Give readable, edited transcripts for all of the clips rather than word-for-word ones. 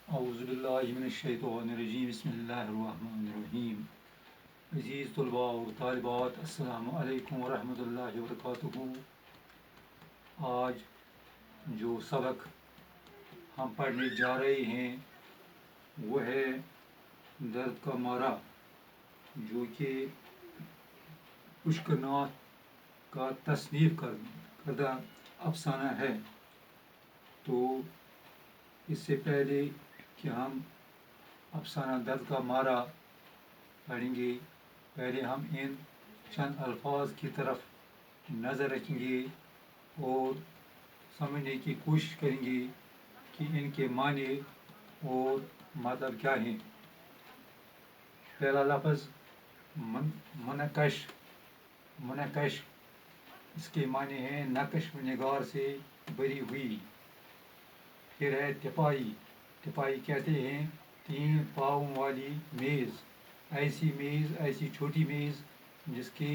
اعوذ باللہ من الشیطان الرجیم بسم اللہ الرحمن الرحیم عزیز طلباء اور طالبات السلام علیکم ورحمۃ اللہ وبرکاتہ۔ آج جو سبق ہم پڑھنے جا رہے ہیں وہ ہے درد کا مارا، جو کہ پشکناتھ کا تصنیف کردہ افسانہ ہے۔ تو اس سے پہلے کہ ہم افسانہ درد کا مارا پڑھیں گے، پہلے ہم ان چند الفاظ کی طرف نظر رکھیں گے اور سمجھنے کی کوشش کریں گے کہ ان کے معنی اور مطلب کیا ہیں۔ پہلا لفظ منقش۔ منقش اس کے معنی ہیں نقش و نگار سے بری ہوئی۔ پھر ہے تپائی۔ تپائی کہتے ہیں 3 پاؤں والی میز، ایسی چھوٹی میز جس کے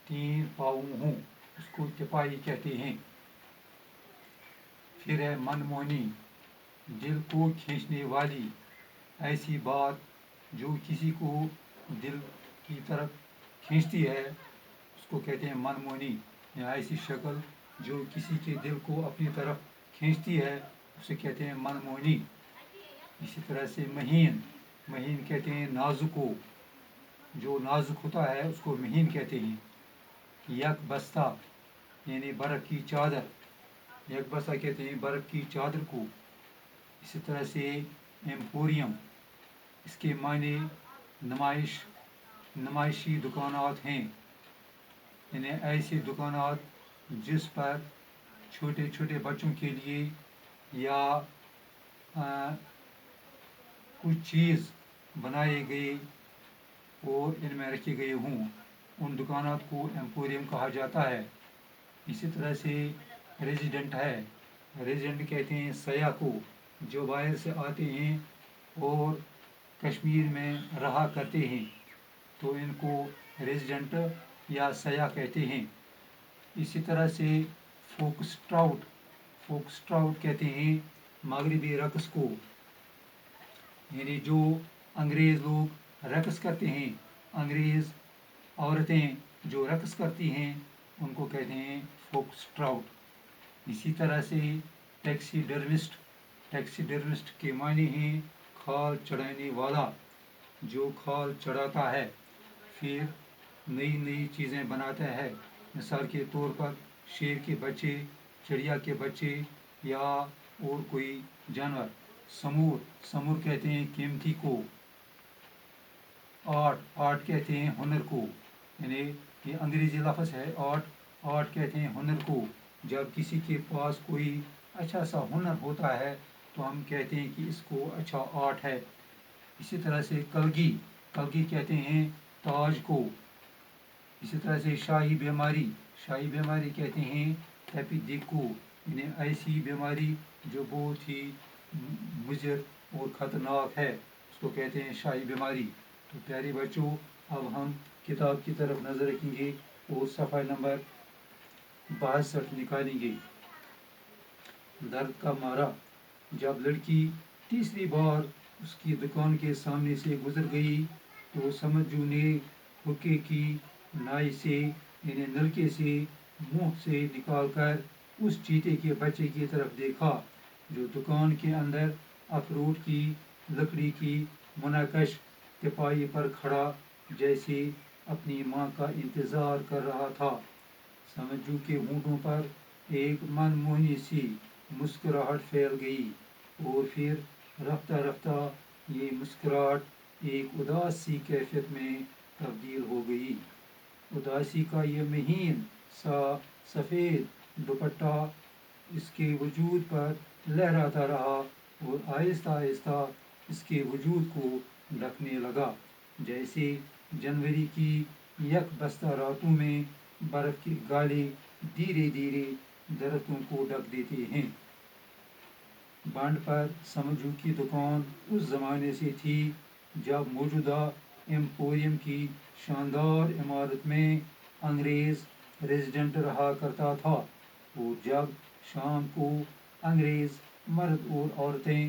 3 پاؤں ہوں، اس کو تپائی کہتے ہیں۔ پھر ہے من موہنی، دل کو کھینچنے والی، ایسی بات جو کسی کو دل کی طرف کھینچتی ہے اس کو کہتے ہیں من موہنی، یا ایسی شکل جو کسی کے دل کو اپنی طرف کھینچتی ہے اسے کہتے ہیں من موہنی۔ اسی طرح سے مہین۔ مہین کہتے ہیں نازک کو، جو نازک ہوتا ہے اس کو مہین کہتے ہیں۔ یک بستہ یعنی برف کی چادر، یک بستہ کہتے ہیں برف کی چادر کو۔ اسی طرح سے ایمپوریم، اس کے معنی نمائشی دکانات ہیں، یعنی ایسے دکانات جس پر چھوٹے چھوٹے بچوں کے لیے یا کچھ چیز بنائے گئے اور ان میں رکھے گئے ہوں، ان دکانات کو ایمپوریم کہا جاتا ہے۔ اسی طرح سے ریزیڈنٹ ہے۔ ریزیڈنٹ کہتے ہیں سیاح کو، جو باہر سے آتے ہیں اور کشمیر میں رہا کرتے ہیں تو ان کو ریزیڈنٹ یا سیاح کہتے ہیں۔ اسی طرح سے فوکسٹراؤٹ۔ فوکسٹراؤٹ کہتے ہیں مغربی رقص کو، یعنی جو انگریز لوگ رقص کرتے ہیں، انگریز عورتیں جو رقص کرتی ہیں ان کو کہتے ہیں فوکسٹراؤٹ۔ اسی طرح سے ٹیکسی ڈرمسٹ۔ ٹیکسی ڈرمسٹ کے معنی ہیں کھال چڑھانے والا، جو کھال چڑھاتا ہے پھر نئی نئی چیزیں بناتا ہے، مثال کے طور پر شیر کے بچے، چڑیا کے بچے یا اور کوئی جانور۔ سمور۔ سمور کہتے ہیں قیمتی کو۔ آرٹ۔ آرٹ کہتے ہیں ہنر کو، یعنی یہ انگریزی لفظ ہے آرٹ۔ آرٹ کہتے ہیں ہنر کو، جب کسی کے پاس کوئی اچھا سا ہنر ہوتا ہے تو ہم کہتے ہیں کہ اس کو اچھا آرٹ ہے۔ اسی طرح سے کلگی۔ کلگی کہتے ہیں تاج کو۔ اسی طرح سے شاہی بیماری۔ شاہی بیماری کہتے ہیں ایپیڈیک کو، یعنی ایسی بیماری جو بہت ہی مضر اور خطرناک ہے اس کو کہتے ہیں شاہی بیماری۔ تو پیارے بچوں، اب ہم کتاب کی طرف نظر رکھیں گے اور صفحہ نمبر 62 نکالیں گے۔ درد کا مارا۔ جب لڑکی تیسری بار اس کی دکان کے سامنے سے گزر گئی تو سمجھو نے حقے کی نائی سے یعنی نلکے سے منہ سے نکال کر اس چیتے کے بچے کی طرف دیکھا جو دکان کے اندر اخروٹ کی لکڑی کی منقش تپائی پر کھڑا جیسے اپنی ماں کا انتظار کر رہا تھا۔ سمجھو کے ہونٹوں پر ایک من موہنی سی مسکراہٹ پھیل گئی اور پھر رفتہ رفتہ یہ مسکراہٹ ایک اداس سی کیفیت میں تبدیل ہو گئی۔ اداسی کا یہ مہین سا سفید دوپٹہ اس کے وجود پر لہراتا رہا اور آہستہ آہستہ اس کے وجود کو ڈھکنے لگا، جیسے جنوری کی یک بستہ راتوں میں برف کے گالے دھیرے دھیرے درختوں کو ڈھک دیتے ہیں۔ بانڈ پر سمجھو کی دکان اس زمانے سے تھی جب موجودہ ایمپوریم کی شاندار عمارت میں انگریز ریزیڈنٹ رہا کرتا تھا، اور جب شام کو انگریز مرد اور عورتیں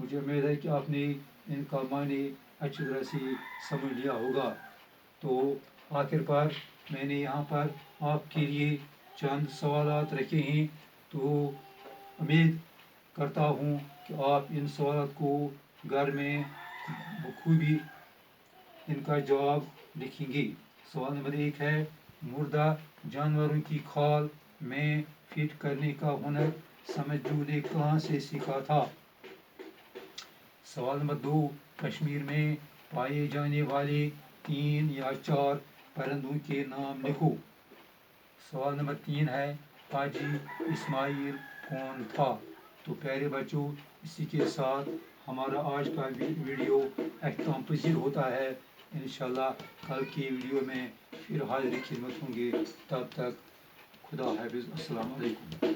مجھے امید ہے کہ آپ نے ان کا معنی اچھی طرح سے سمجھ لیا ہوگا. تو آخر پر میں نے یہاں پر آپ کے لیے چند سوالات رکھے ہیں. تو امید کرتا ہوں کہ آپ ان سوالات کو گھر میں بخوبی ان کا جواب لکھیں گے. سوال نمبر 1 ہے: مردہ جانوروں کی کھال میں فٹ کرنے کا ہنر سمجھو نے کہاں سے سیکھا تھا؟ سوال نمبر 2: کشمیر میں پائے جانے والے 3 یا 4 پرندوں کے نام لکھو. سوال نمبر 3 ہے: حاجی اسماعیل کون تھا؟ تو پیارے بچوں، اسی کے ساتھ ہمارا آج کا ویڈیو اختتام پذیر ہوتا ہے. انشاءاللہ کل کی ویڈیو میں پھر حاضر خدمت ہوں گے. تب تک خدا حافظ. السلام علیکم.